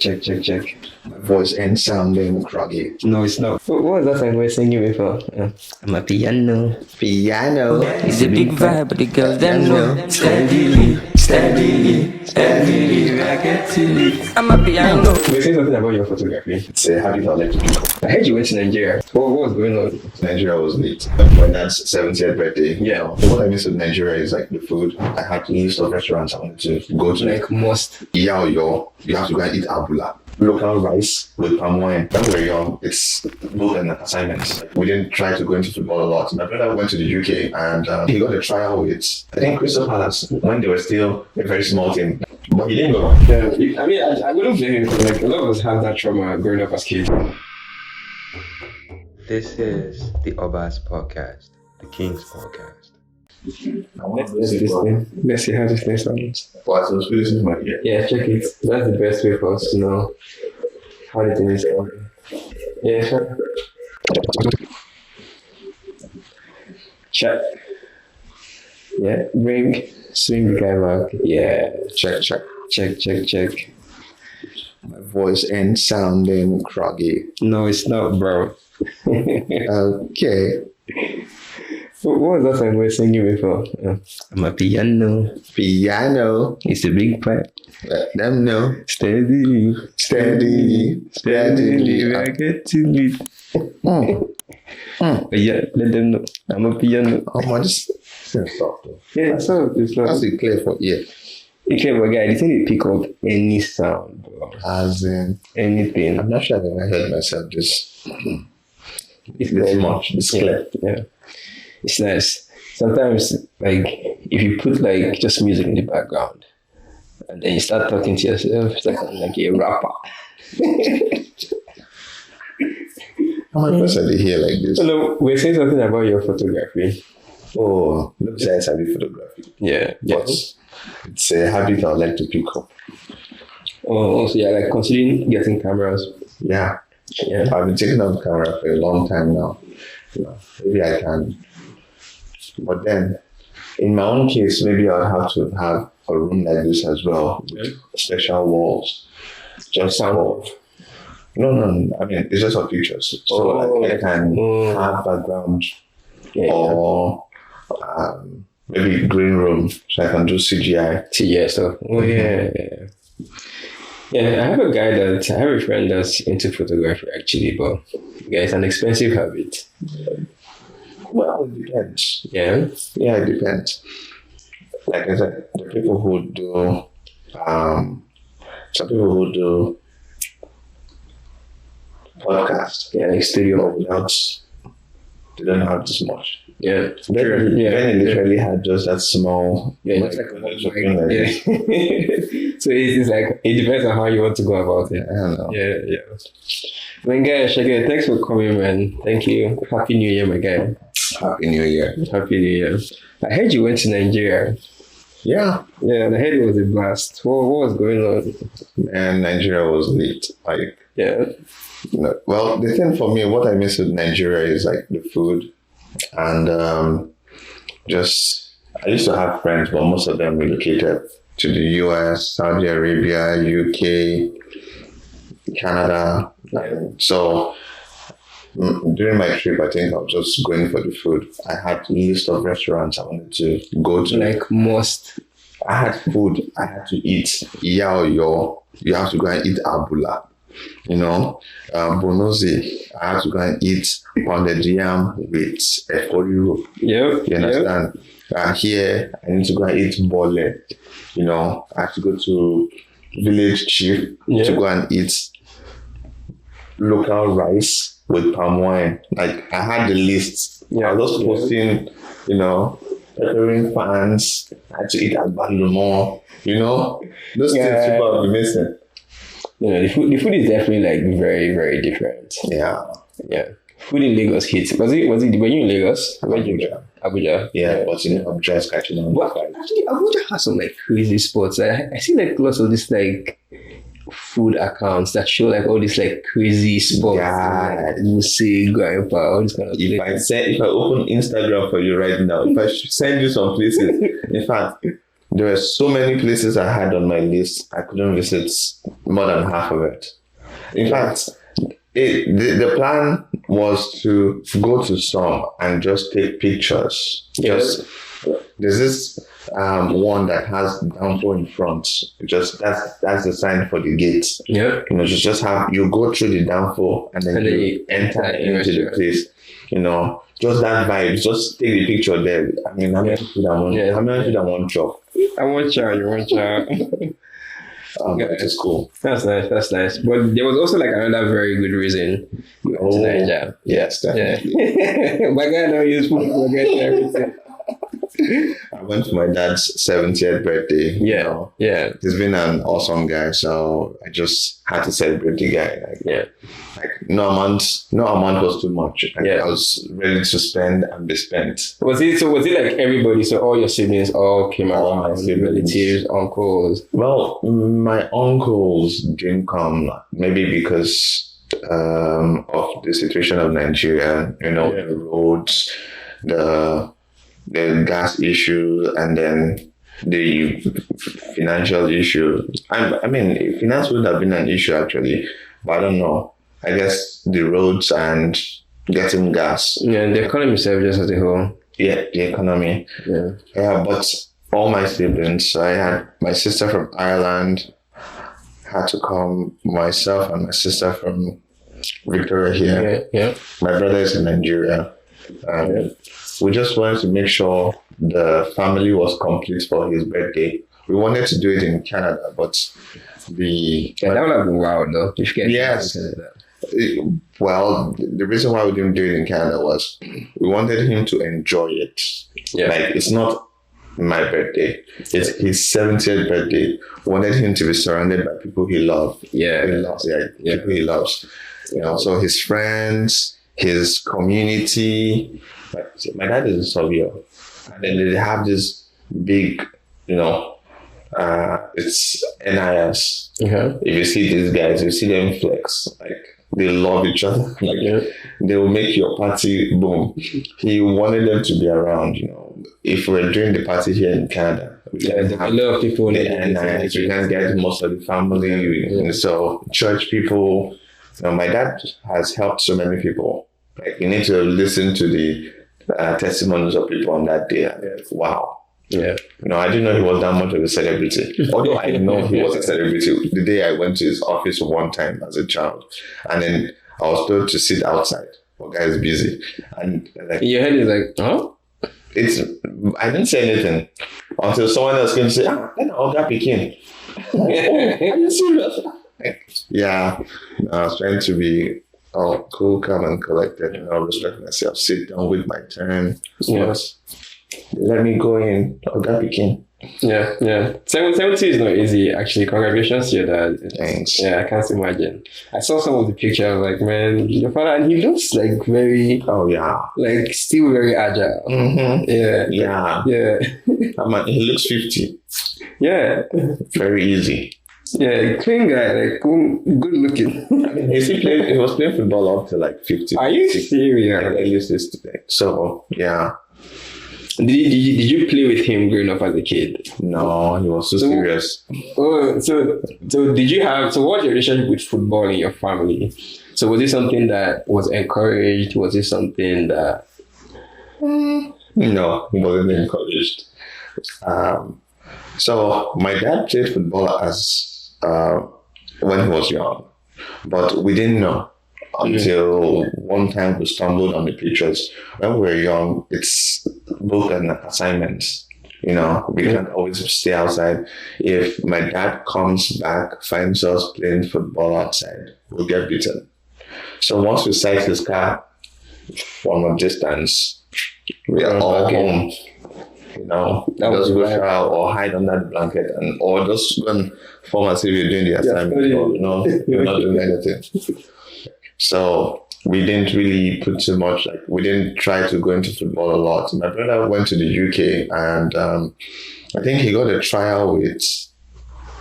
Check, check, check. My voice ends sounding craggy. No, it's not. What was that song we were singing before? Amapiano. Piano. It's a big vibe, but the girls them know. Steadily, Reconciling. I'm a piano. We were saying something about your photography. It's a habit I like to pick up. I heard you went to Nigeria. What was going on? Nigeria was late. My dad's 70th birthday. Yeah. So what I miss with Nigeria is like the food. I had a list of restaurants I wanted to go to. Like most. Yao Yo, you have to go and eat abula. Local rice with palm wine. When we were young, it's both an assignment. Like, we didn't try to go into football a lot. My brother went to the UK and he got a trial with, I think, Crystal Palace when they were still a very small team. But he didn't go. Yeah, I mean, I wouldn't blame him. Like, a lot of us have that trauma growing up as kids. This is the OBAs podcast, the King's podcast. Let's listen. Let's see how this thing sounds. What? So this is my ear. Yeah, check it. That's the best way for us to know how the thing is going. Yeah, sure. Check. Yeah, swing the guy back. Yeah, check. My voice ends sounding craggy. No, it's not, bro. Okay. What was that song we were singing before? Amapiano. Piano. It's a big part. Let them know. Steadily, I get to it. But yeah, let them know. Amapiano. Oh man, this is soft though. Yeah, so it's not. That's it clear for ear. It's clever, guy. They say they pick up any sound, bro. As in, Anything. I'm not sure I've ever heard myself just It's this very much, this clear. Yeah. It's nice. Sometimes, like, if you put, like, just music in the background, and then you start talking to yourself, it's like a rapper. How many person they hear like this? Hello, we're saying something about your photography. Oh, let me say I study photography. Yeah. But it's a habit I like to pick up. Oh, also, yeah, like, considering getting cameras. Yeah. Yeah. I've been taking up camera for a long time now. Maybe I can. But then, in my own case, maybe I'll have to have a room like this as well, with special walls. Just for... No. I mean, it's just for pictures. So like, I can have background or maybe green room, so I can do CGI. Yeah, so. Oh, yeah. Yeah, I have a friend that's into photography actually, but yeah, it's an expensive habit. Well, it depends. Yeah. Yeah, it depends. Like I said, the people who do, some people who do podcasts, Yeah, like studio. without, they don't have this much. Yeah. Then they literally had just that small. Yeah, mic, it's like a and mic, something yeah. this. So it's like, it depends on how you want to go about it. I don't know. Yeah. Man, guys, again, thanks for coming, man. Thank you. Happy New Year, my guy. Happy New Year. Happy New Year. I heard you went to Nigeria. Yeah. Yeah, and I heard it was a blast. What was going on? And Nigeria was late. Like, Yeah. well, the thing for me, what I miss with Nigeria is like the food. And just, I used to have friends, but most of them relocated to the US, Saudi Arabia, UK, Canada. So during my trip, I think I was just going for the food. I had a list of restaurants I wanted to go to. Like most. I had food I had to eat. Yao Yo, you have to go and eat abula. Bonozi, I have to go and eat pounded yam with eforiru. Yep. You understand? Here, I need to go and eat bole. I have to go to Village Chief to go and eat local rice with palm wine. Like, I had the list. I was posting, peppering fans. I had to eat agbalumo. Those things people have been missing. The food is definitely like very, very different. Yeah. Food in Lagos hits. Were you in Lagos? Abuja. Yeah, but Abuja is catching on. But actually, Abuja has some like crazy spots. I see like lots of this like food accounts that show like all these like crazy spots. Yeah. Musi, Grandpa, all this kind of If I open Instagram for you right now, if I should send you some places, in fact, there were so many places I had on my list. I couldn't visit more than half of it. In fact, the plan was to go to some and just take pictures. Just there's this one that has downfall in front. Just that's the sign for the gate. Yeah. You know, just have you go through the downfall and then you enter into the place. You know, just that vibe. Just take the picture there. I mean, how many people that want job? I want you want you. It is cool. That's nice. But there was also like another very good reason you went to Nigeria. Yes, definitely. Yeah. My guy don't use food for getting everything. I went for my dad's 70th birthday. Yeah. You know. Yeah. He's been an awesome guy, so I just had to celebrate the guy. No amount was too much. I was ready to spend and be spent. Was it like everybody? So all your siblings all came around, relatives, uncles. Well, my uncles didn't come, maybe because of the situation of Nigeria. You know, the roads, the gas issue, and then the financial issue. I mean, finance would have been an issue actually, but I don't know. I guess the roads and getting gas. Yeah, the economy itself just as a whole. Yeah, the economy. Yeah, but all my siblings. So I had my sister from Ireland had to come, myself and my sister from Victoria here. Yeah. My brother is in Nigeria. We just wanted to make sure the family was complete for his birthday. We wanted to do it in Canada, but that would have been wild though. If you yes. Well, the reason why we didn't do it in Canada was we wanted him to enjoy it. Yeah. Like, it's not my birthday. It's his 70th birthday. We wanted him to be surrounded by people he loved. Yeah. People he loves. You know, so his friends, his community. My dad is in Suya. And then they have this big, you know, it's NIS. If you see these guys, you see them flex. Like, they love each other. Like, they will make your party boom. He wanted them to be around, you know. If we're doing the party here in Canada, we can have a lot of people. We can get most of the family. So church people. You know, my dad has helped so many people. Like, you need to listen to the testimonies of people on that day. Wow. Yeah. You know, I didn't know he was that much of a celebrity. Although I know he was a celebrity. The day I went to his office one time as a child, and then I was told to sit outside. The guy is busy. And like, your head is like, huh? I didn't say anything until someone else came to say, then I'll get begin. Are you serious? Yeah. I was trying to be cool, calm, and collected. You know, respect myself. Sit down with my turn. Yes. Let me go in. That became. Yeah. 70 is not easy, actually. Congratulations to your dad. Thanks. Yeah, I can't imagine. I saw some of the pictures. I was like, man, your father, and he looks like very. Oh yeah. Like still very agile. Mm-hmm. Yeah. He looks 50. Yeah. Very easy. Yeah, clean guy, like good looking. I mean, he was playing football up to like 50. Are you serious? So yeah. Did you play with him growing up as a kid? No, he was so serious. Oh, so did you have? So what's your relationship with football in your family? So was it something that was encouraged? Was it something that? No, he wasn't encouraged. So my dad played football as when he was young, but we didn't know until one time we stumbled on the pictures. When we were young, it's book and assignments. You know, we can't always stay outside. If my dad comes back, finds us playing football outside, we'll get beaten. So once we sight his car from a distance, we are all home. You know, just go out or hide under the blanket or just go and form as if you're doing the assignment. You know, you're not doing anything. So we didn't really put too much, like, we didn't try to go into football a lot. My brother went to the UK and I think he got a trial with,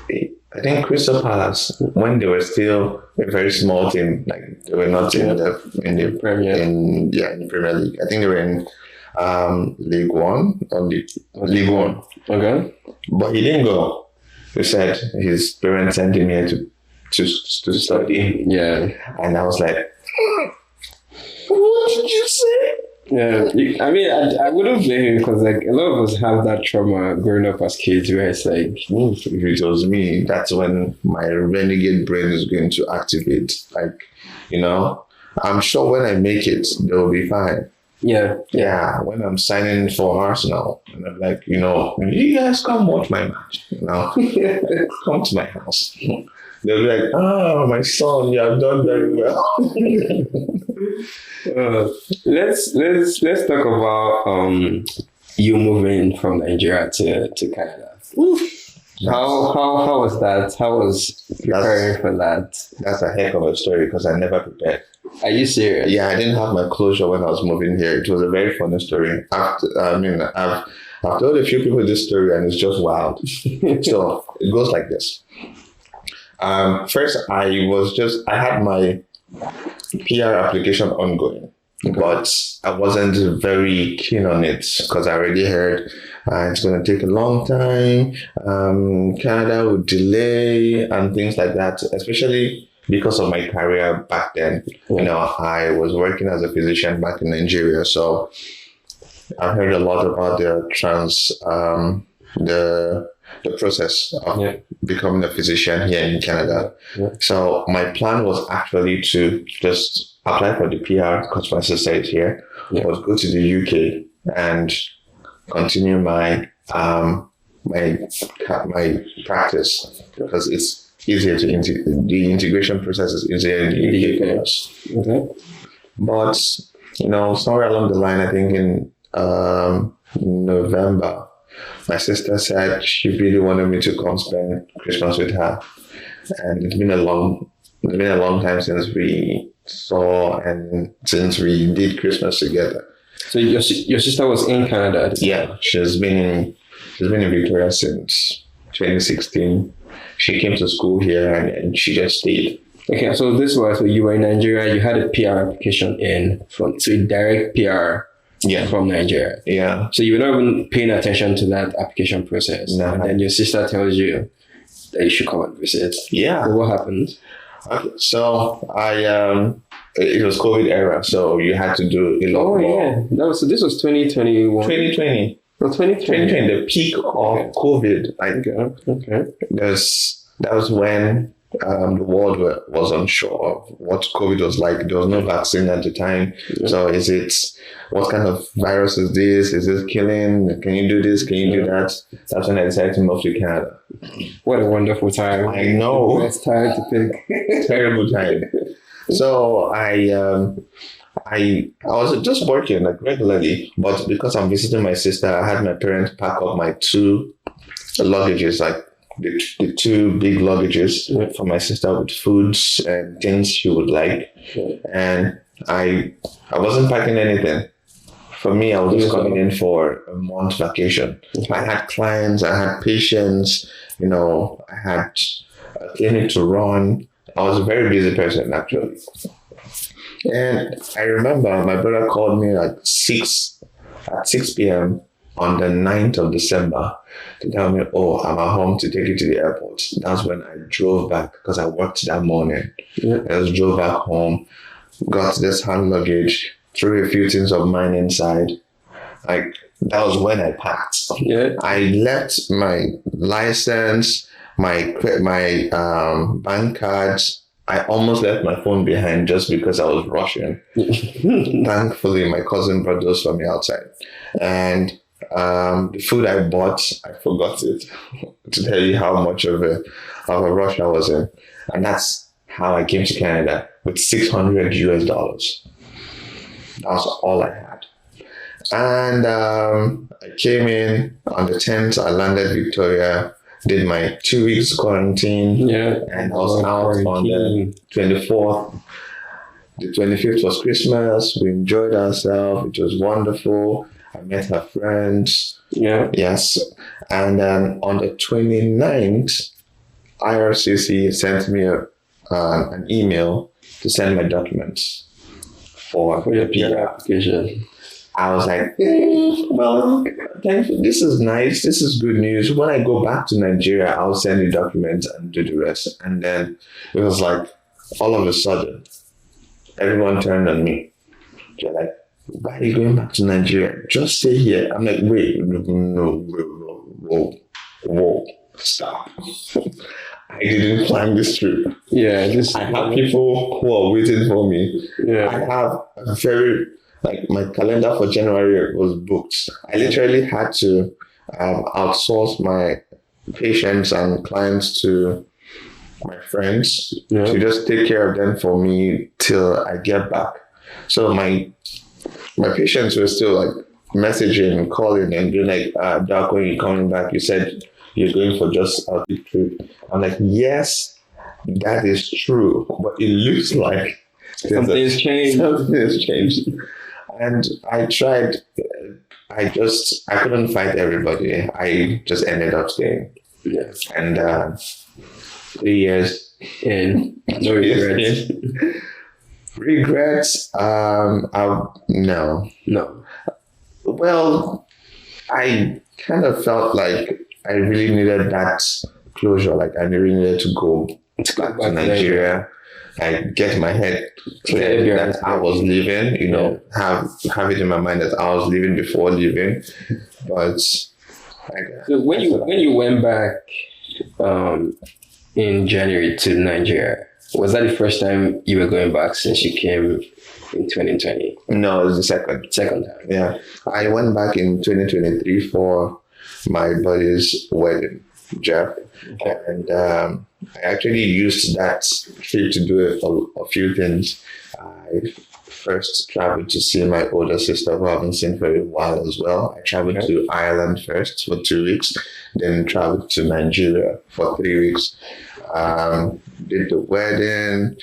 I think, Crystal Palace when they were still a very small team. Like, they were not in the Premier League. I think they were in League One or League One. Okay. But he didn't go. He said his parents sent him here to study. Yeah. And I was like, what did you say? Yeah, I mean, I wouldn't blame him because like a lot of us have that trauma growing up as kids where it's like, If it was me, that's when my renegade brain is going to activate. Like, I'm sure when I make it, they'll be fine. Yeah, when I'm signing for Arsenal, and I'm like, you guys come watch my match. Come to my house. They'll be like, oh, my son, you have done very well. Let's talk about you moving from Nigeria to Canada. How was that? How was preparing for that? That's a heck of a story because I never prepared. Are you serious? Yeah, I didn't have my closure when I was moving here. It was a very funny story. I've told a few people this story and it's just wild. So it goes like this. First, I had my PR application ongoing, but I wasn't very keen on it because I already heard it's going to take a long time. Canada would delay and things like that, especially because of my career back then. I was working as a physician back in Nigeria, so I've heard a lot about the process of becoming a physician here in Canada. Yeah. So my plan was actually to just apply for the PR because my sister is here. Was go to the UK and continue my my practice because it's easier to the integration process is easier in the UK for us. Okay. But somewhere along the line, I think in November, my sister said she really wanted me to come spend Christmas with her, and it's been a long time since we saw and since we did Christmas together. So your sister was in Canada? Yeah, she's been in Victoria since 2016. She came to school here and she just stayed. Okay, so so you were in Nigeria. You had a PR application so a direct PR. Yeah. From Nigeria. Yeah. So you were not even paying attention to that application process. No. And then your sister tells you that you should come and visit. Yeah. So what happened? Okay. So it was COVID era, so you had to do a lot more. Yeah. This was 2021. 2020. No, 2020. The peak of COVID. Okay. That was when the world was unsure of what COVID was like. There was no vaccine at the time. Yeah. So what kind of virus is this? Is this killing? Can you do this? Can you do that? That's when I decided to move to Canada. What a wonderful time. I know. Best time to pick. Terrible time. So I was just working like regularly, but because I'm visiting my sister, I had my parents pack up my 2 luggages, like the 2 big luggages for my sister with foods and things she would like. And I wasn't packing anything. For me, I was just coming in for a month vacation. I had clients, I had patients, I had a clinic to run. I was a very busy person, actually. And I remember my brother called me at 6 p.m. on the 9th of December to tell me, I'm at home to take you to the airport. That's when I drove back because I worked that morning. Yeah. I just drove back home, got this hand luggage, threw a few things of mine inside. Like, that was when I packed. Yeah. I left my license, my bank cards. I almost left my phone behind just because I was rushing. Thankfully, my cousin brought those for me outside. And the food I bought, I forgot it to tell you how much of a rush I was in. And that's how I came to Canada with $600 US. That was all I had. And I came in on the 10th. I landed Victoria, did my 2 weeks quarantine, and I was out on the 24th. The 25th was Christmas. We enjoyed ourselves. It was wonderful. I met her friends. Yeah. Yes. And then on the 29th, IRCC sent me an email to send my documents for your PR application. I was like, well, this is nice. This is good news. When I go back to Nigeria, I'll send you documents and do the rest. And then it was like, all of a sudden, everyone turned on me. They're like, why are you going back to Nigeria? Just stay here. I'm like, wait, no, whoa, stop. I didn't plan this trip. Yeah, I have people who are waiting for me. Yeah. I have a very, like, my calendar for January was booked. I literally had to outsource my patients and clients to my friends to just take care of them for me till I get back. So my patients were still like messaging, calling, and being like, Doc, when you're coming back, you said you're going for just a big trip. I'm like, yes, that is true, but it looks like something has changed. Something has changed. And I tried, I couldn't fight everybody. I just ended up staying. Yeah. And 3 years And no regrets. Regrets? No. No. Well, I kind of felt like I really needed that closure. Like I really needed to go back to Nigeria. I get my head clear that I was leaving. You know, have it in my mind that I was leaving before leaving. But so when you went back in January to Nigeria, was that the first time you were going back since you came in 2020? No, it was the second. Second time. Yeah. I went back in 2023 for my buddy's wedding, Jeff. Okay. And I actually used that trip to do a few things. I first traveled to see my older sister, who I haven't seen for a while as well. I traveled to Ireland first for 2 weeks, then traveled to Nigeria for 3 weeks. Did the wedding,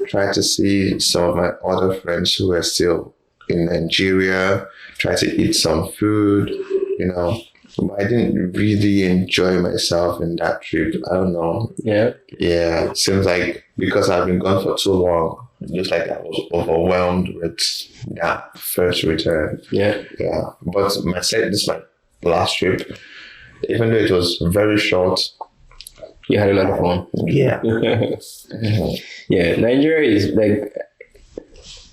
tried to see some of my other friends who were still in Nigeria, tried to eat some food, you know. But I didn't really enjoy myself in that trip. I don't know. Yeah. Yeah. Seems like because I've been gone for too long, just like I was overwhelmed with that first return. Yeah. Yeah. But this is my last trip. Even though it was very short. You had a lot of fun. Yeah. Yeah. Nigeria is like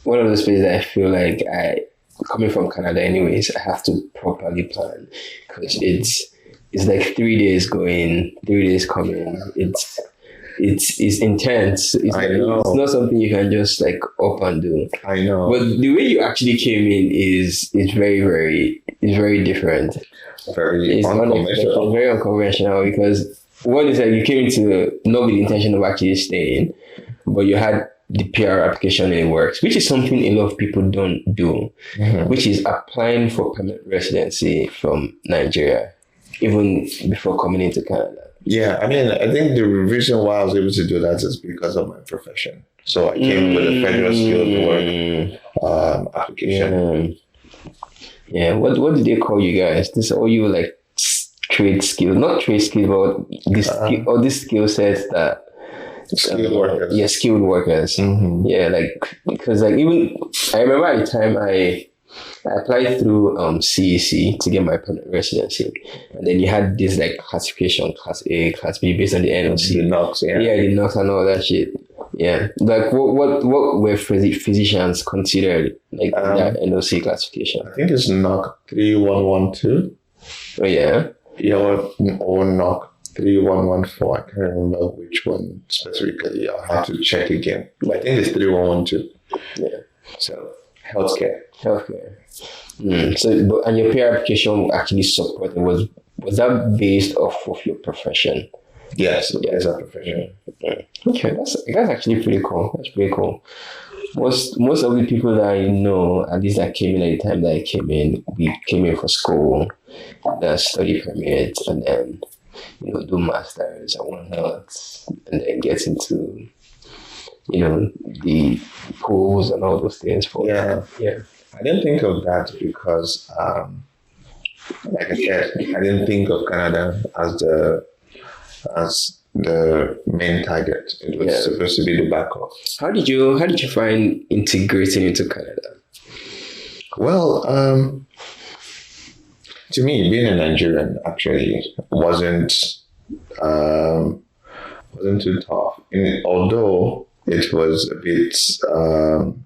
one of those places that I feel like coming from Canada anyways, I have to properly plan because it's like 3 days going, 3 days coming. It's intense. It's not something you can just like up and do. I know. But the way you actually came in is very different. Very unconventional. Very unconventional because one is like you came into not with the intention of actually staying, but you had the PR application in the works, which is something a lot of people don't do, which is applying for permanent residency from Nigeria, even before coming into Canada. Yeah, I mean, I think the reason why I was able to do that is because of my profession. So I came with a federal skilled work application. Yeah. What did they call you guys? This all you like trade skills, not trade skills, but this skill sets that. Skilled workers. Yeah, skilled workers. Mm-hmm. Yeah, like because like even I remember at the time I applied through CEC to get my permanent residency, and then you had this like classification, class A, class B, based on the NOC. The knocks, the knocks and all that shit. Yeah, like what were physicians considered like that NOC classification? I think it's knock 3112. Oh yeah. Yeah, or knock 3114. I can't remember which one specifically. I'll have to check again. But I think it's 3112. Yeah. So healthcare. So, and your PR application actually supported was that based off of your profession? Yes, it's a profession. Okay, that's actually pretty cool. That's pretty cool. Most of the people that I know, at least that came in at the time that I came in, we came in for school, study permits, and then do masters and whatnot, and then get into the pools and all those things. I didn't think of that because, like I said, I didn't think of Canada as the main target. It was supposed to be the backup. How did you find integrating into Canada? Well, to me, being a Nigerian actually wasn't too tough. Although it was a bit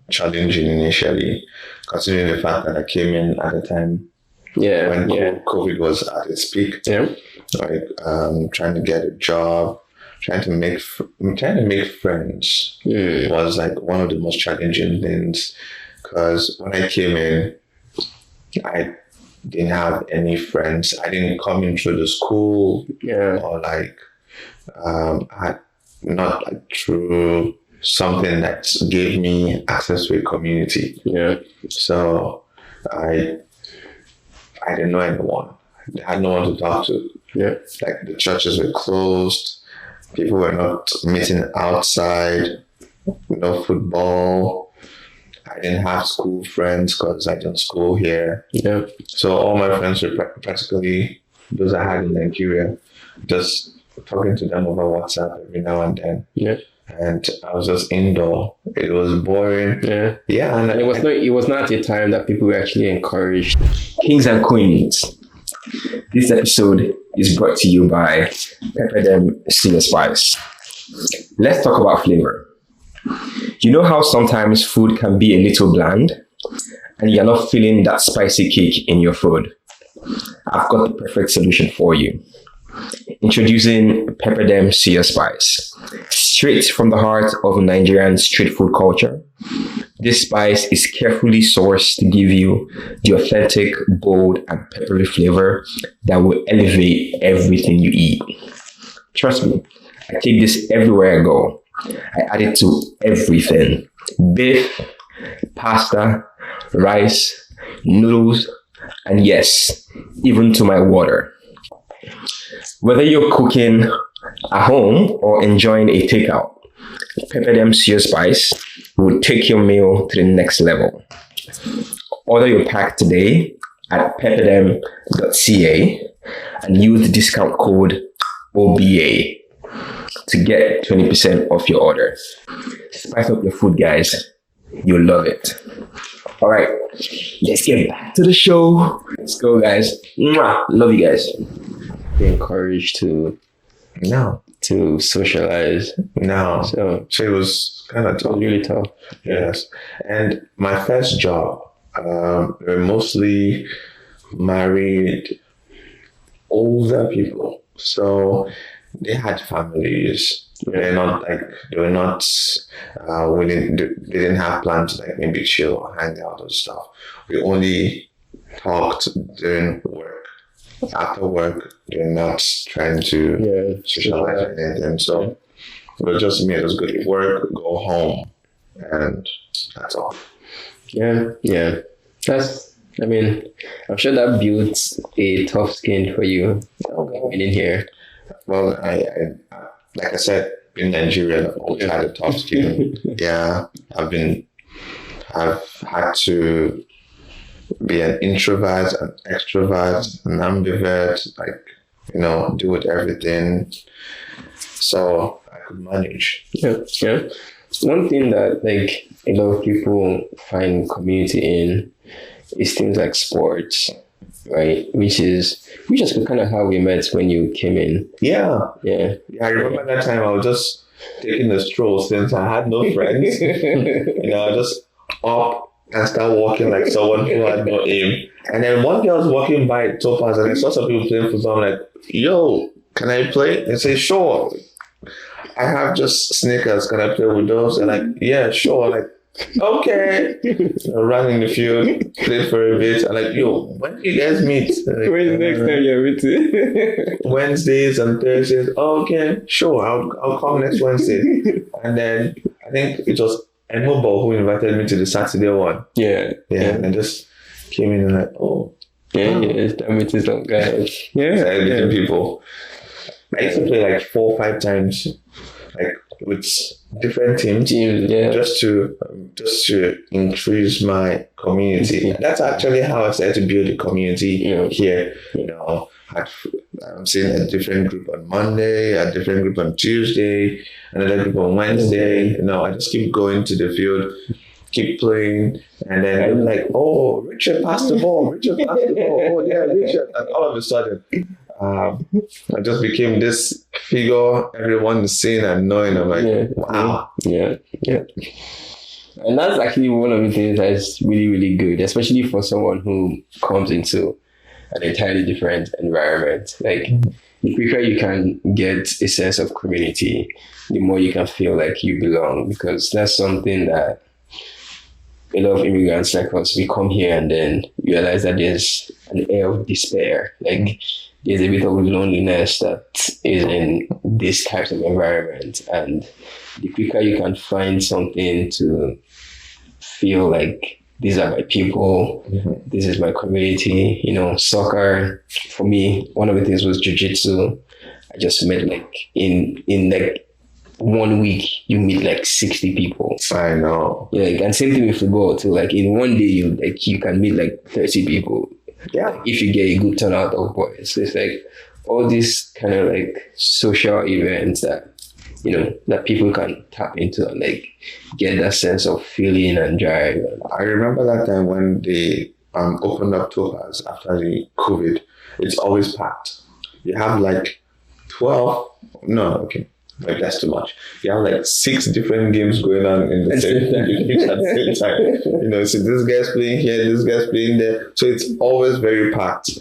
challenging initially, considering the fact that I came in at a time when COVID was at its peak. Yeah. Like trying to get a job, trying to make friends was like one of the most challenging things. Because when I came in, I didn't have any friends. I didn't come in through the school or like had not like through something that gave me access to a community. Yeah. So I didn't know anyone. I had no one to talk to. Yeah. Like the churches were closed. People were not meeting outside. No football. I didn't have school friends because I didn't school here. Yeah. So all my friends were practically those I had in Nigeria. Just talking to them over WhatsApp every now and then. Yeah. And I was just indoor. It was boring. Yeah. Yeah. And it was not a time that people were actually encouraged. Kings and queens. This episode is brought to you by Pepperdam Suya Spice. Let's talk about flavor. You know how sometimes food can be a little bland and you're not feeling that spicy kick in your food? I've got the perfect solution for you. Introducing Pepperdam Suya Spice. Straight from the heart of Nigerian street food culture, this spice is carefully sourced to give you the authentic, bold, and peppery flavor that will elevate everything you eat. Trust me, I take this everywhere I go. I add it to everything. Beef, pasta, rice, noodles, and yes, even to my water. Whether you're cooking at home or enjoying a takeout, Pepperdam Suya Spice will take your meal to the next level. Order your pack today at pepperdam.ca and use the discount code OBA to get 20% off your order. Spice up your food, guys. You'll love it. All right, let's get back to the show. Let's go, guys. Mwah. Love you guys. Be encouraged to socialize. No. So it was kind of tough. Really tough. Yes. And my first job, were mostly married, older people. So they had families. They were not willing. They didn't have plans to like maybe chill or hang out and stuff. We only talked during work. After work, they're not trying to socialize or anything. So it was just me. It was good work, go home, and that's all. Yeah. I'm sure that builds a tough skin for you coming in here. Well, I like I said, in Nigeria, I've always had a tough skin. Yeah, I've had to be an introvert, an extrovert, an ambivert, deal with everything. So I could manage. Yeah. One thing that a lot of people find community in is things like sports, right? Which is kind of how we met when you came in. Yeah. Yeah. I remember that time I was just taking a stroll since I had no friends. I just up and start walking like someone who had no aim. And then one girl was walking by Topaz and I saw some people playing football. I'm like, yo, can I play? They say, sure. I have just sneakers. Can I play with those? And like, yeah, sure. I'm like, okay. I ran in the field, played for a bit. I'm like, yo, when do you guys meet? Like, when's the next time you're meeting? Wednesdays and Thursdays. Oh, okay, sure. I'll come next Wednesday. And then I think it was Mobile who invited me to the Saturday one. Yeah. And I just came in and like, oh. Yes, that meeting some guys. Started meeting people. I used to play like 4 or 5 times, like with different teams, just to increase my community. That's actually how I started to build a community here. I'm seeing a different group on Monday, a different group on Tuesday, another group on Wednesday. I just keep going to the field. keep playing, and then I'm like, oh, Richard passed the ball, oh yeah, Richard, and all of a sudden, I just became this figure everyone is seeing and knowing. I'm like, wow. Yeah. And that's actually one of the things that's really, really good, especially for someone who comes into an entirely different environment. Like, the quicker you can get a sense of community, the more you can feel like you belong, because that's something that a lot of immigrants like us, we come here and then realize that there's an air of despair. Like, there's a bit of loneliness that is in this type of environment. And the quicker you can find something to feel like these are my people, this is my community, soccer, for me, one of the things was jiu-jitsu. I just met like in like 1 week, you meet like 60 people. I know. Yeah, and same thing with football too. Like in one day, you can meet like 30 people. Yeah. If you get a good turnout of boys. So it's like all these kind of like social events that, that people can tap into and like get that sense of feeling and drive. I remember that time when they opened up Topaz after the COVID. It's always packed. You have like 12. No, okay. Like that's too much. You have like 6 different games going on in the same time. At the same time. So this guy's playing here, this guy's playing there. So it's always very packed.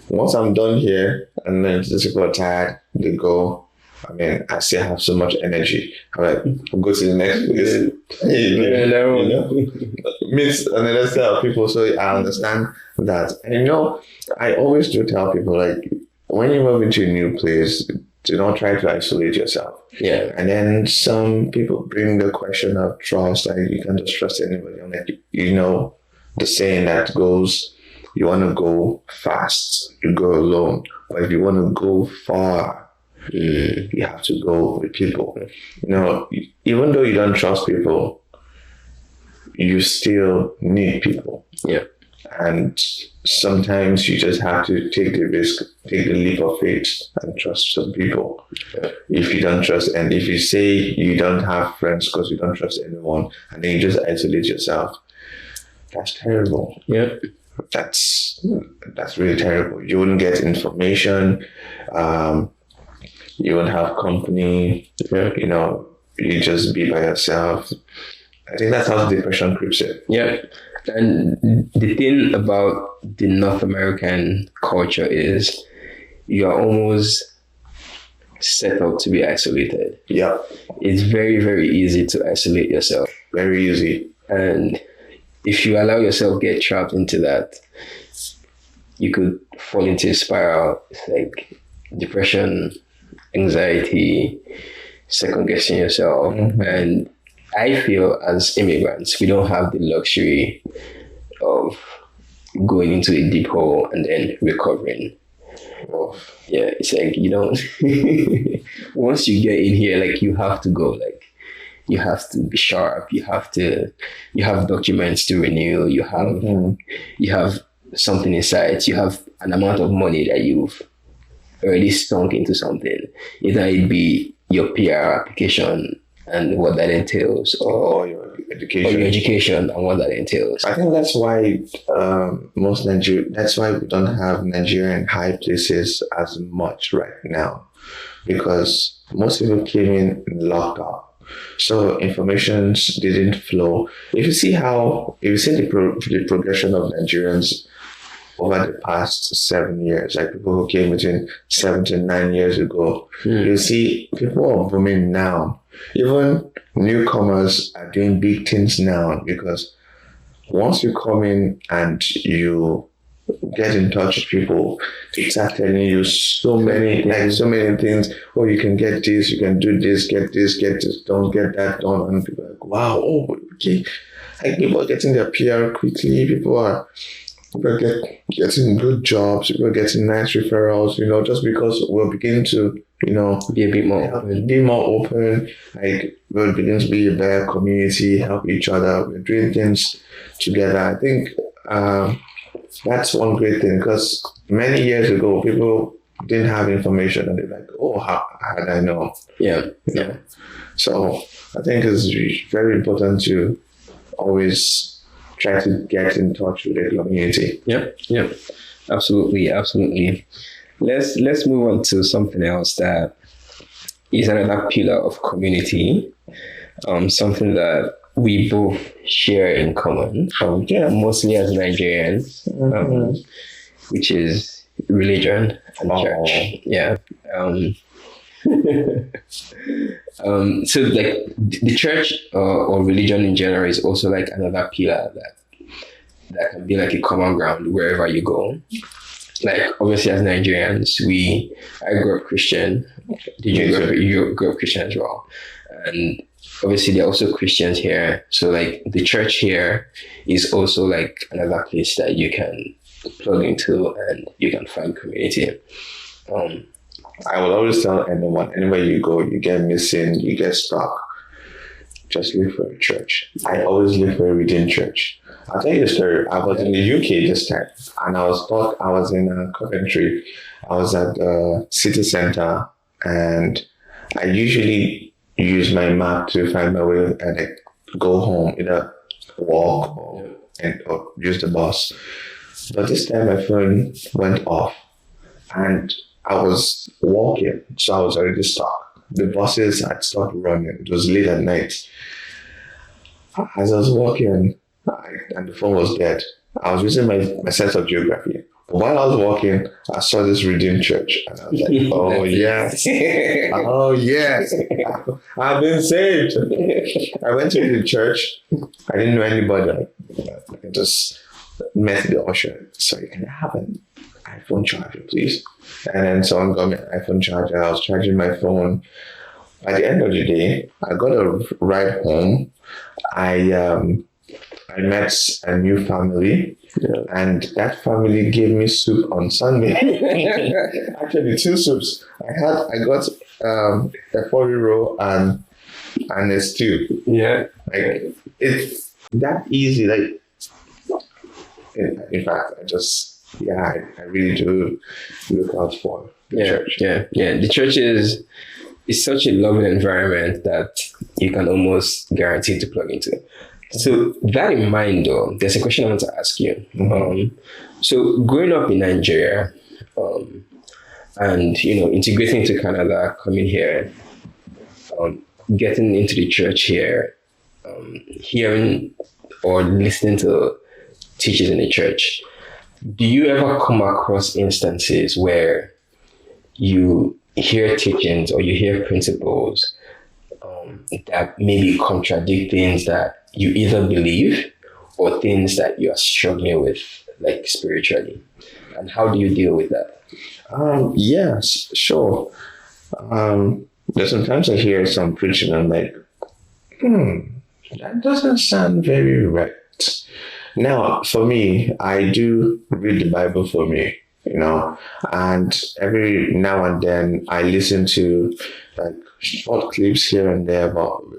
Once I'm done here, and then the people are tired, they go. I mean, I still have so much energy. I'm like, I'll go to the next place. Meet another set of people. So I understand that. And I always do tell people, like, when you move into a new place, do not try to isolate yourself. Yeah. And then some people bring the question of trust, like you can't just trust anybody. I'm like, the saying that goes, you want to go fast, you go alone. But if you want to go far, you have to go with people. Even though you don't trust people, you still need people. Yeah. And sometimes you just have to take the risk, take the leap of faith and trust some people. If you don't trust, and if you say you don't have friends because you don't trust anyone, and then you just isolate yourself, that's terrible. Yeah. That's really terrible. You wouldn't get information. You won't have company. You just be by yourself. I think that's how depression creeps in. Yeah. And the thing about the North American culture is you are almost set up to be isolated. Yeah. It's very, very easy to isolate yourself. Very easy. And if you allow yourself get trapped into that, you could fall into a spiral. It's like depression, anxiety, second guessing yourself. And I feel as immigrants, we don't have the luxury of going into a deep hole and then recovering. Yeah, it's like you don't. Once you get in here, like you have to go. Like you have to be sharp. You have documents to renew. You have something inside. You have an amount of money that you've already sunk into something. Either it be your PR application and what that entails, or your education, and what that entails. I think that's why that's why we don't have Nigerian high places as much right now, because most people came in lockdown, so information didn't flow. If you see the progression of Nigerians over the past 7 years, like people who came between 7 to 9 years ago, you see people are booming now. Even newcomers are doing big things now, because once you come in and you get in touch with people, they start telling you so many things. Oh, you can get this, you can do this, get this, don't get that done. And people are like, wow, okay. Like people are getting their PR quickly, people are getting good jobs, people are getting nice referrals, just because we're beginning to, be a bit more open. Like we're beginning to be a better community, help each other. We're doing things together. I think that's one great thing, because many years ago, people didn't have information and they're like, oh, how did I know? Yeah. So I think it's very important to always try to get in touch with the community. Yep. Absolutely. Let's move on to something else that is another pillar of community. Something that we both share in common. Mostly as Nigerians, which is religion and church. Yeah. So like the church or religion in general is also like another pillar that can be like a common ground wherever you go. Like obviously as Nigerians, I grew up Christian. You grew up Christian as well? And obviously there are also Christians here. So like the church here is also like another place that you can plug into and you can find community. I will always tell anyone, anywhere you go, you get missing, you get stuck, just look for a church. I always look for a redeemed church. I'll tell you a story. I was in the UK this time, and I was in Coventry. I was at the city center, and I usually use my map to find my way and I go home, either walk or use the bus. But this time my phone went off, and I was walking, so I was already stuck. The buses had stopped running. It was late at night. As I was walking, and the phone was dead, I was using my sense of geography. But while I was walking, I saw this redeemed church, and I was like, "Oh yes, oh yes, I've been saved." I went to the church. I didn't know anybody. I just met the usher. Sorry, can I have an iPhone charger, please? And then someone got me an iPhone charger. I was charging my phone. At the end of the day, I got a ride home. I met a new family, and that family gave me soup on Sunday. Actually, 2 soups. I got a 4-euro and a stew. Yeah, like it's that easy. Like in fact, I really do look out for the church. Yeah. The church is such a loving environment that you can almost guarantee to plug into. So that in mind, though, there's a question I want to ask you. So growing up in Nigeria, and integrating to Canada, coming here, getting into the church here, hearing or listening to teachers in the church, do you ever come across instances where you hear teachings or you hear principles that maybe contradict things that you either believe or things that you are struggling with, like spiritually? And how do you deal with that? Yes, sure. There's sometimes I hear some preaching and I'm like, that doesn't sound very right. Now, for me, I do read the Bible for me, and every now and then I listen to like short clips here and there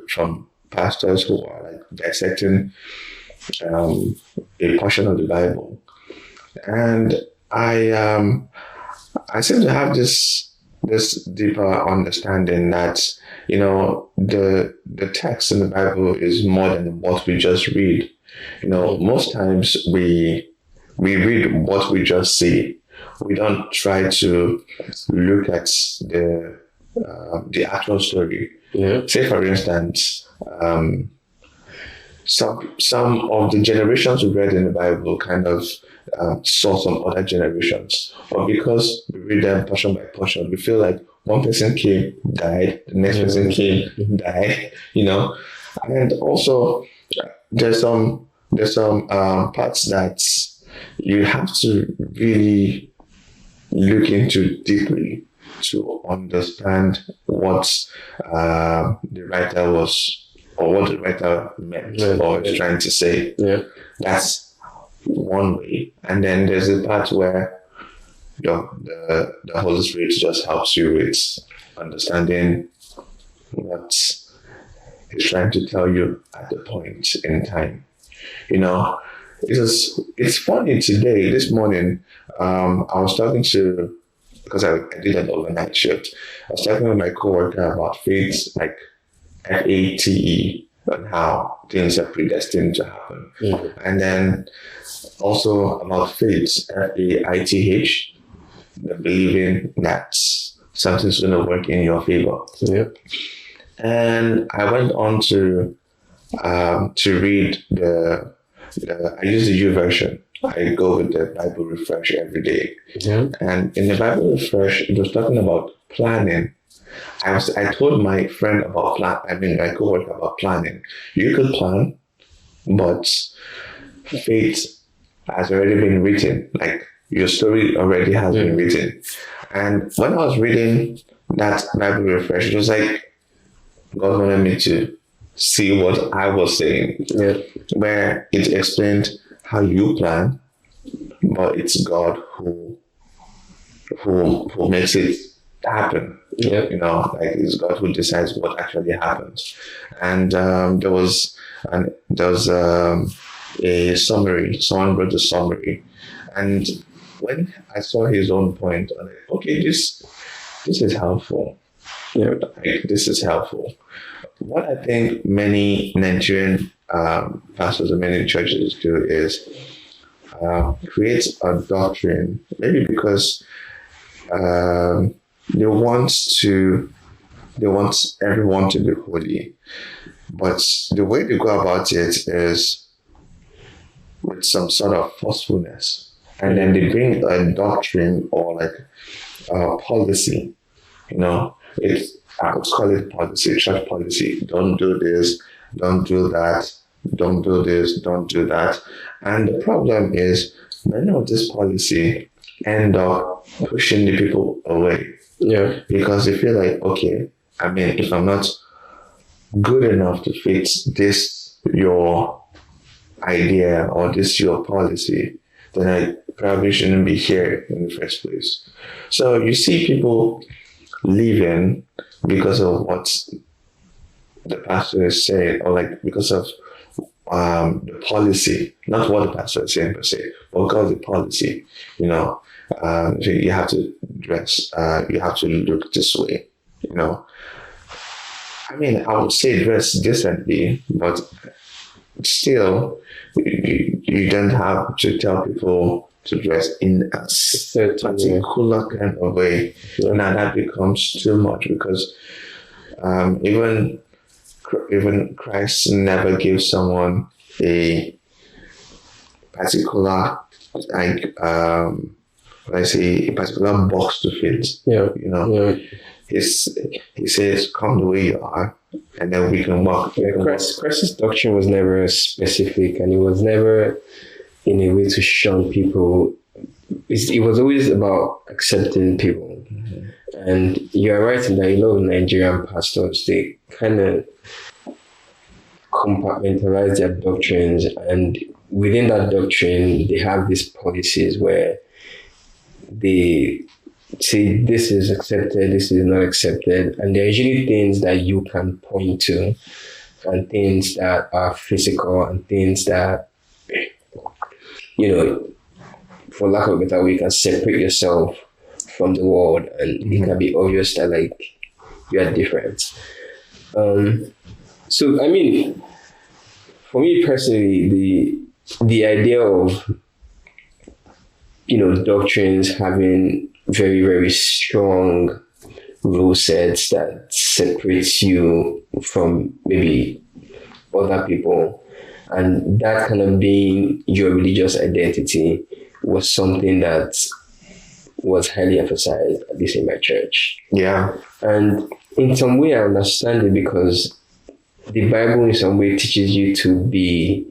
from pastors who are like dissecting a portion of the Bible, and I seem to have this deeper understanding that the text in the Bible is more than what we just read. Most times we read what we just see. We don't try to look at the actual story. Say, for instance, some of the generations we read in the Bible kind of saw some other generations, but because we read them portion by portion, we feel like one person came, died, the next person came, died. And also there's some parts that you have to really look into deeply to understand what the writer was, or what the writer meant or is trying to say. That's one way. And then there's a part where the Holy Spirit just helps you with understanding what he's trying to tell you at the point in time. It's funny today, this morning, I was talking to, because I did an overnight shift, I was talking with my coworker about faith, like FATE, on how things are predestined to happen. And then also about faith, AITH, the believing that something's going to work in your favor. Yep. And I went on to read I use the U version. I go with the Bible Refresh every day. Yeah. And in the Bible Refresh, it was talking about planning. I told my friend about my coworker about planning. You could plan, but fate has already been written. Like your story already has been written. And when I was reading that Bible Refresh, it was like God wanted me to see what I was saying. Yeah. Where it explained how you plan, but it's God who makes it happen. Yeah. You know, like it's God who decides what actually happens. And there was a summary. Someone wrote a summary, and when I saw his own point, I'm like, okay, this is helpful. Yeah. Like, this is helpful. What I think many Nigerian pastors and many churches do is create a doctrine, maybe because they want everyone to be holy, but the way they go about it is with some sort of forcefulness, and then they bring a doctrine or like a policy. You know, I would call it policy, church policy. Don't do this, don't do that, don't do this, don't do that. And the problem is many of this policy end up pushing the people away. Yeah. Because they feel like, okay, I mean, if I'm not good enough to fit this your idea or this your policy, then I probably shouldn't be here in the first place. So you see people leaving because of what the pastor is saying, or like because of the policy, not what the pastor is saying per se, but because of the policy. You know, so you have to dress, you have to look this way. You know, I mean, I would say dress decently, but still, you don't have to tell people to dress in a particular kind of way. Yeah. Now that becomes too much, because even Christ never gives someone a particular a particular box to fit. Yeah. You know. Yeah. He says, "Come the way you are, and then we can walk." Christ's doctrine was never specific, and it was never in a way to shun people. It was always about accepting people. Mm-hmm. And you're right in that a lot of Nigerian pastors, they kind of compartmentalize their doctrines, and within that doctrine, they have these policies where they say this is accepted, this is not accepted, and there are usually things that you can point to, and things that are physical, and things that, you know, for lack of a better way, you can separate yourself from the world, and it can be obvious that like you are different. So I mean, for me personally, the idea of, you know, doctrines having very, very strong rule sets that separates you from maybe other people, and that kind of being your religious identity was something that was highly emphasized, at least in my church. Yeah. And in some way I understand it, because the Bible in some way teaches you to be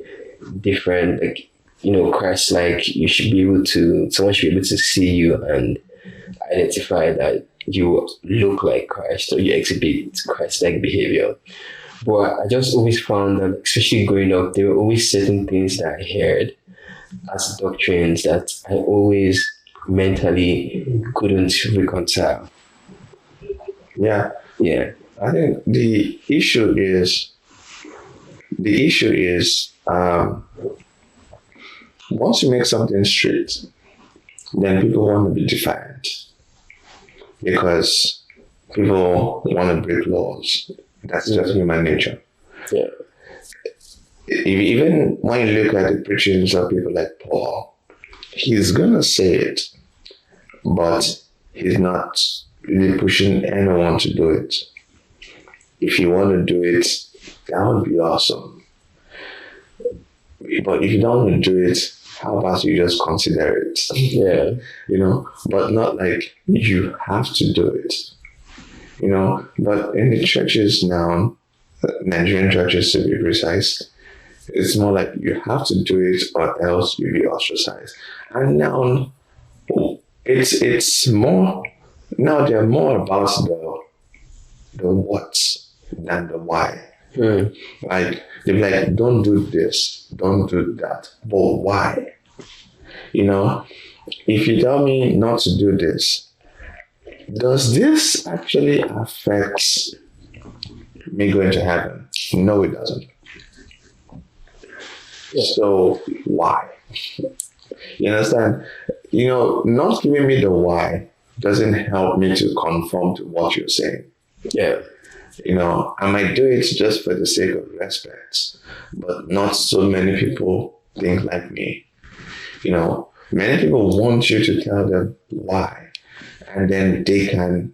different, like, you know, Christ, like you should be able to, someone should be able to see you and identify that you look like Christ or you exhibit Christ-like behavior. But I just always found that, especially growing up, there were always certain things that I heard as doctrines that I always mentally couldn't reconcile. Yeah. Yeah. I think the issue is once you make something straight, then people want to be defiant, because people want to break laws. That's just human nature. Yeah. even when you look at the preachings of people like Paul, he's gonna say it, but he's not really pushing anyone to do it. If you want to do it, that would be awesome. But if you don't want to do it, how about you just consider it? Yeah. But not like you have to do it. But in the churches now, Nigerian churches to be precise, it's more like you have to do it or else you'll be ostracized. And now it's more, now they're more about the what than the why. Like they're like, don't do this, don't do that. But why? If you tell me not to do this, does this actually affect me going to heaven? No, it doesn't. Yeah. So why? You understand? Not giving me the why doesn't help me to conform to what you're saying. Yeah. I might do it just for the sake of respect, but not so many people think like me. Many people want you to tell them why, and then they can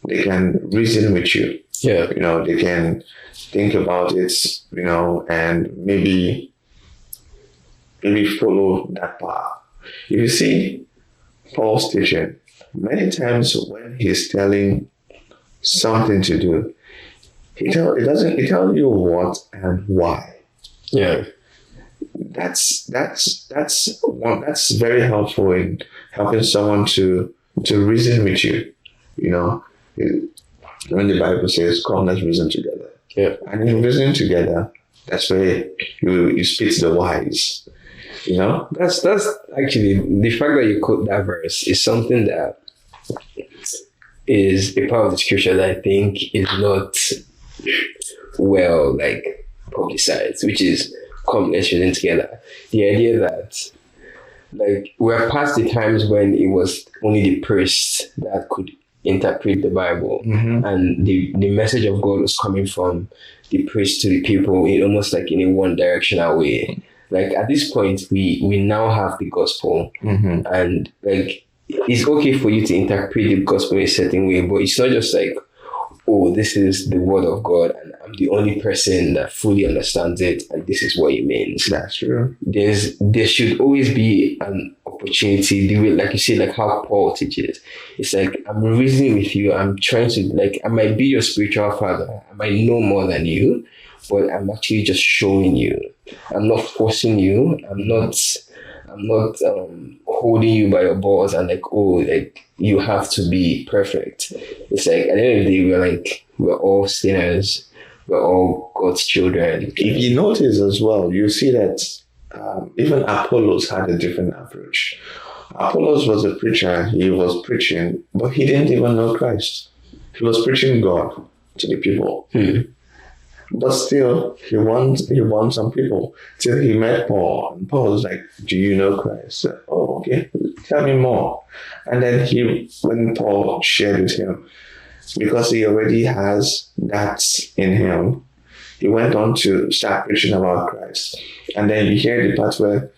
reason with you. Yeah. They can think about it, and maybe follow that path. If you see Paul's teaching, many times when he's telling something to do, he tells you what and why. Yeah. That's very helpful in helping someone to reason with you. When the Bible says, "Come, let's reason together." Yeah. And in reasoning together, that's where you spit the whys. That's actually the fact that you quote that verse is something that is a part of the scripture that I think is not well publicized, which is, "Come, let's reason together." The idea that we're past the times when it was only the priest that could interpret the Bible, and the message of God was coming from the priest to the people in almost in a one directional way. At this point, we now have the gospel, and it's okay for you to interpret the gospel in a certain way, but it's not just oh, this is the word of God, and I'm the only person that fully understands it, and this is what it means. That's true. There should always be an opportunity, the way, like you say, how Paul teaches. It's I'm reasoning with you. I'm trying to, I might be your spiritual father. I might know more than you, but I'm actually just showing you. I'm not forcing you. I'm not holding you by your balls and you have to be perfect. It's at the end of the day, we're all sinners. We're all God's children. If you notice as well, you see that even Apollos had a different approach. Apollos was a preacher. He was preaching, but he didn't even know Christ. He was preaching God to the people. But still, he won some people till he met Paul. And Paul was like, "Do you know Christ?" "Oh, okay. Tell me more." And then when Paul shared with him, because he already has that in him, he went on to start preaching about Christ. And then you hear the part where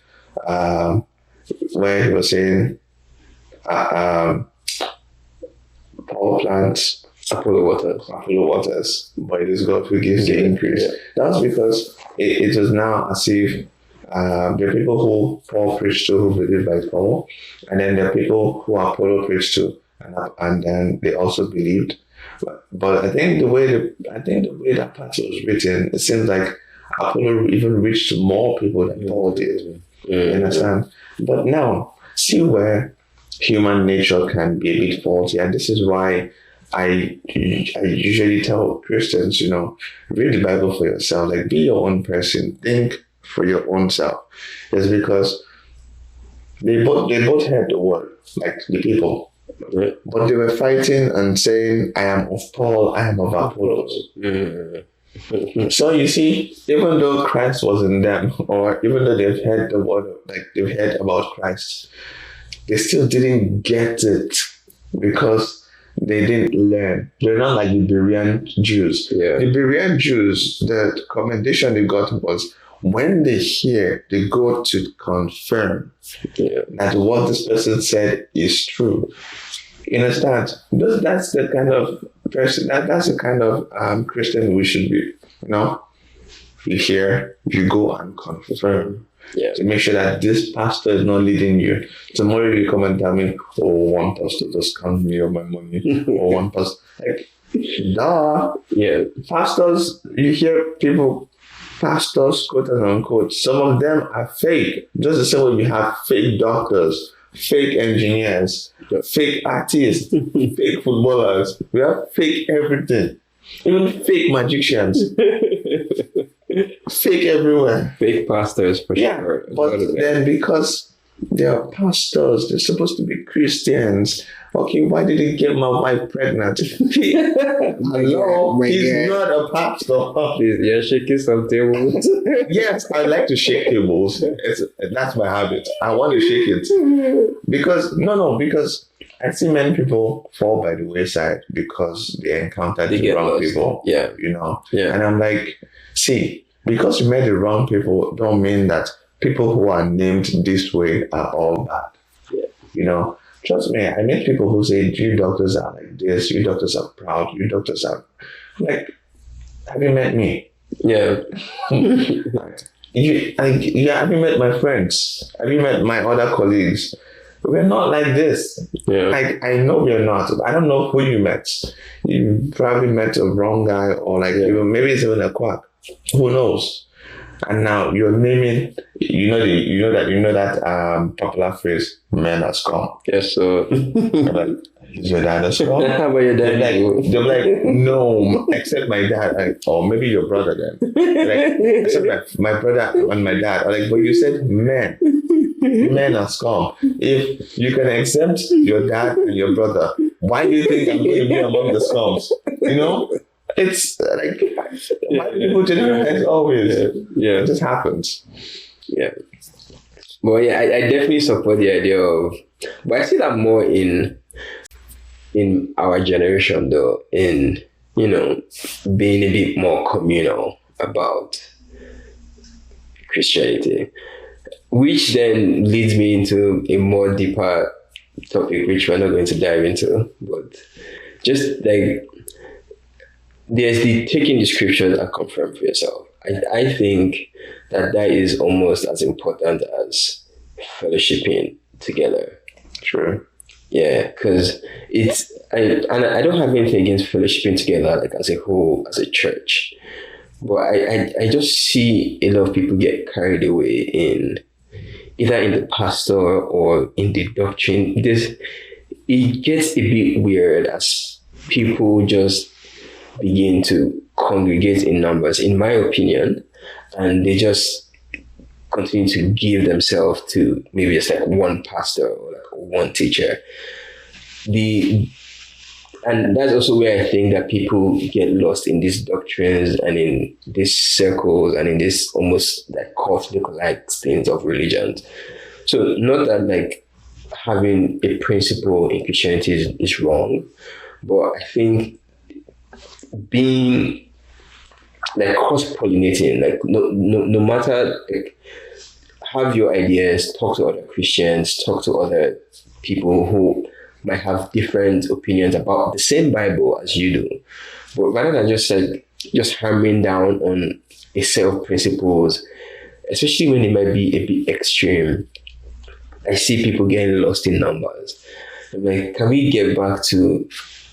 he was saying, Paul plants, Apollo waters, but it is God who gives the increase. Yeah. That's because it is now as if there are people who Paul preached to who believe like Paul, and then there are people who Apollo preached to, and then they also believed. But I think the way that part was written, it seems like Apollo even reached more people than Paul did. You understand? But now, see where human nature can be a bit faulty, and this is why I usually tell Christians, read the Bible for yourself. Be your own person. Think for your own self. It's because they both heard the word, the people. Right. But they were fighting and saying, "I am of Paul, I am of Apollos." So you see, even though Christ was in them, or even though they've heard the word, they've heard about Christ, they still didn't get it because they didn't learn. They're not like the Berean Jews. Yeah. The Berean Jews, the commendation they got was, when they hear, they go to confirm that what this person said is true. You understand? That's the kind of person, that's the kind of Christian we should be. You hear, you go and confirm. To make sure that this pastor is not leading you. Tomorrow you come and tell me, one pastor just scammed me of my money. Or one pastor. Duh. Yeah. Pastors, you hear people, pastors, quote and unquote, some of them are fake. Just the same way we have fake doctors, fake engineers, fake artists, fake footballers. We have fake everything. Even fake magicians. Fake everywhere. Fake pastors for sure. But then because they are pastors, they're supposed to be Christians. Okay, why did he get my wife pregnant? Hello, he's not a pastor. You're shaking some tables. Yes, I like to shake tables. That's my habit. I want to shake it. Because I see many people fall by the wayside because they encountered the wrong people. Yeah. And I'm like, see, because you met the wrong people don't mean that people who are named this way are all bad. Trust me, I met people who say, you doctors are like this, you doctors are proud, you doctors are like, have you met me? Yeah. Have you met my friends? Have you met my other colleagues? We're not like this. Yeah. I know we're not. I don't know who you met. You probably met a wrong guy, or maybe it's even a quack. Who knows? And now you're naming, that popular phrase, men are scum. Yes, so is your dad a scum? How about your dad? They're like, no, except my dad, or maybe your brother then. Except my brother and my dad. But you said men. Men are scum. If you can accept your dad and your brother, why do you think I'm going to be among the scums? It's like, why do people generalize always? It just happens. Yeah. Well, I definitely support the idea of, but I see that more in our generation though, in, being a bit more communal about Christianity, which then leads me into a more deeper topic, which we're not going to dive into, but just like, there's the taking the scriptures and confirm for yourself. I think that is almost as important as fellowshipping together. Sure. Yeah, because I don't have anything against fellowshipping together, like as a whole, as a church. But I just see a lot of people get carried away in either in the pastor or in the doctrine. It gets a bit weird as people just begin to congregate in numbers, in my opinion, and they just continue to give themselves to maybe it's like one pastor or like one teacher. And that's also where I think that people get lost in these doctrines and in these circles and in this almost like cult-like things of religion. So not that like having a principle in Christianity is wrong, but I think being like cross-pollinating, like no matter, like have your ideas, talk to other Christians, talk to other people who might have different opinions about the same Bible as you do, but rather than just hammering down on a set of principles, especially when it might be a bit extreme, I see people getting lost in numbers. I'm like, can we get back to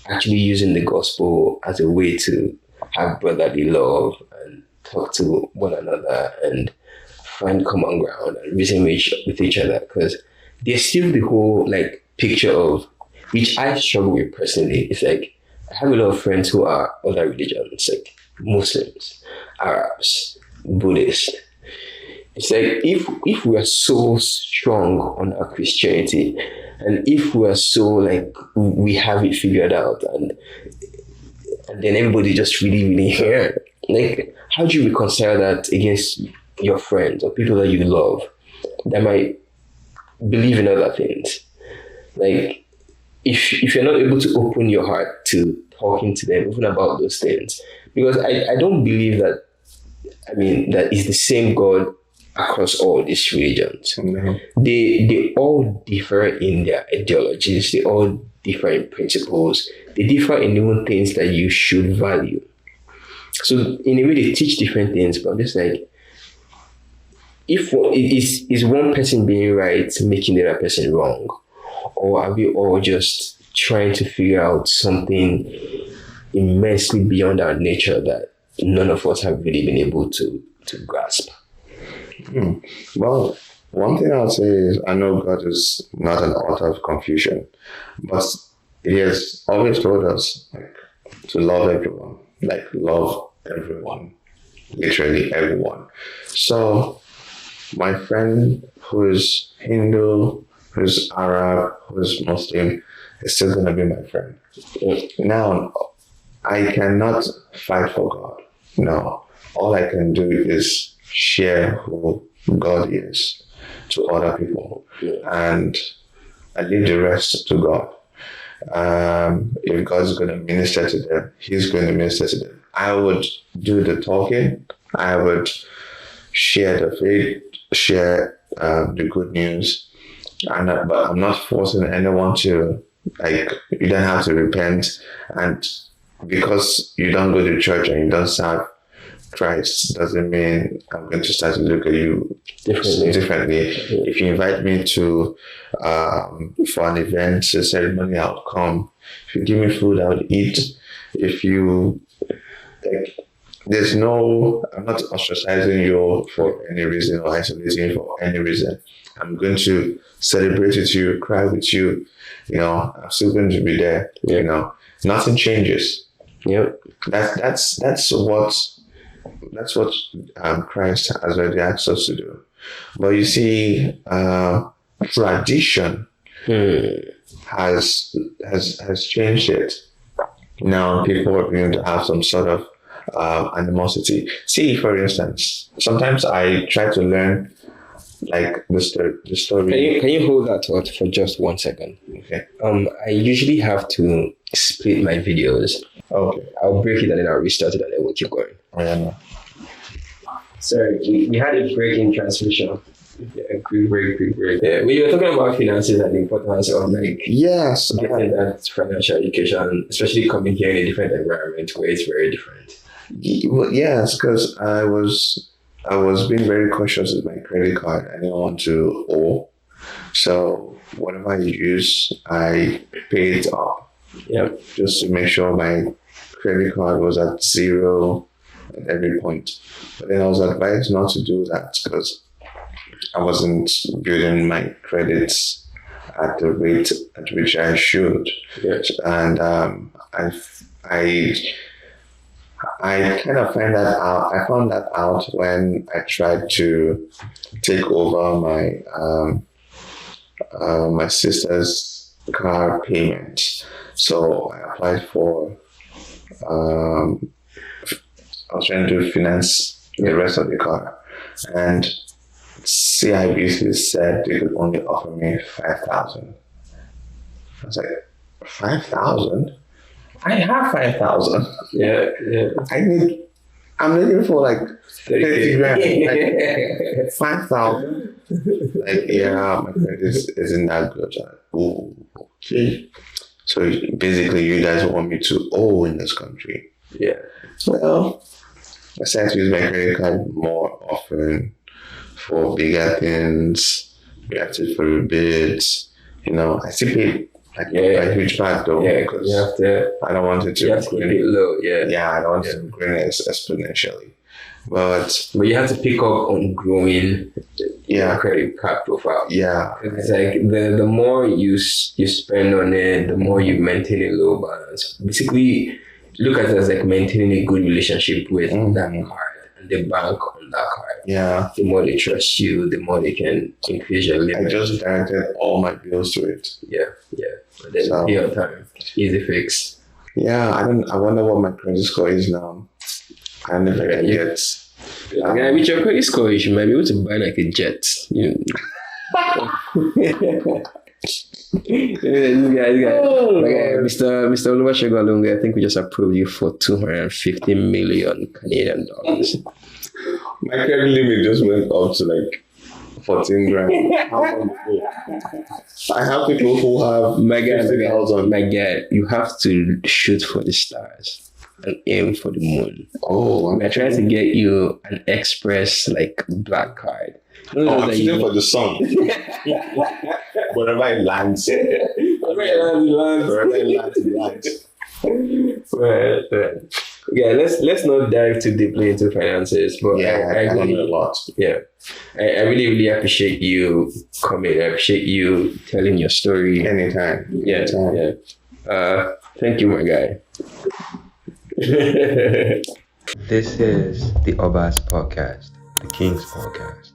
actually using the gospel as a way to have brotherly love and talk to one another and find common ground and reason with each other? Because there's still the whole like picture of, which I struggle with personally. It's like I have a lot of friends who are other religions, like Muslims, Arabs, Buddhists. It's like if we are so strong on our Christianity, and if we are so like we have it figured out, and then everybody just really here, like how do you reconcile that against your friends or people that you love that might believe in other things? Like if you're not able to open your heart to talking to them even about those things, because I don't believe that I mean, that is the same God across all these religions. They all differ in their ideologies. They all differ in principles. They differ in even things that you should value. So in a way, they teach different things. But I'm just like, is one person being right, making the other person wrong, or are we all just trying to figure out something immensely beyond our nature that none of us have really been able to grasp? Well, one thing I'll say is I know God is not an author of confusion, but He has always told us to love everyone, love everyone, literally everyone. So my friend who's Hindu, who's Arab, who's Muslim is still going to be my friend. Now, I cannot fight for God. No, all I can do is share who God is to other people, and I leave the rest to God. If God's going to minister to them, He's going to minister to them. I would do the talking. I would share the faith, share the good news, but I'm not forcing anyone to you don't have to repent, and because you don't go to church and you don't serve Christ doesn't mean I'm going to start to look at you differently. If you invite me to for an event, a ceremony, I'll come. If you give me food, I'll eat. If you I'm not ostracizing you for any reason or isolating you for any reason. I'm going to celebrate with you, cry with you. I'm still going to be there. Nothing changes. Yep. That's what Christ has already asked us to do. But you see, tradition has changed it. Now people are going to have some sort of animosity. See, for instance, sometimes I try to learn the story. Can you hold that thought for just 1 second? Okay. I usually have to split my videos. Okay. I'll break it and then I'll restart it and then we'll keep going. Oh, yeah, no. Sorry, we had a break in transmission. Yeah, quick break. Yeah, we were talking about finances and the importance of yes, getting that financial education, especially coming here in a different environment where it's very different. Well, yes, because I was being very cautious with my credit card. I didn't want to owe, so whatever I use, I pay it up. Yeah, just to make sure my credit card was at zero at every point. But then I was advised not to do that because I wasn't building my credits at the rate at which I should. Yes. And I kind of found that out. I found that out when I tried to take over my sister's car payment. So I applied for. I was trying to finance the rest of the car, and CIBC said they could only offer me 5,000. I was like, 5,000? I have 5,000. Yeah. I'm looking for 30 grand. 5,000. My credit isn't that good. Oh, okay. So basically, you guys want me to owe in this country. Yeah. Well, I started to use my credit card more often for bigger things, reacted for rebates. I still pay a huge part though. Yeah, because you have to. I don't want it to. You have to keep it low. Yeah. Yeah, I don't want it to grow exponentially. But you have to pick up on growing your credit card profile. Yeah. It's the more you spend on it, the more you maintain a low balance. Basically, look at it as maintaining a good relationship with that card and the bank on that card. Yeah. The more they trust you, the more they can increase your limit. I just directed all my bills to it. Yeah. But then pay on time. Easy fix. Yeah, I wonder what my credit score is now. I never get it. With your credit score, you might be able to buy a jet. Mr. Segun Alonge, I think we just approved you for 250 million Canadian dollars. My credit limit just went up to like 14 grand. How long ago? I have people who have My guy, 50,000. you have to shoot for the stars and aim for the moon. Oh, We're trying to get you an express like black card. I'm shooting for the sun. Wherever it lands. Wherever it lands, it lands. Right. Yeah, let's not dive too deeply into finances, but Yeah, I learned a lot. Yeah, I really, really appreciate you coming. I appreciate you telling your story. Anytime. Yeah, Anytime. yeah. Thank you, my guy. This is the OBAS podcast, the King's podcast.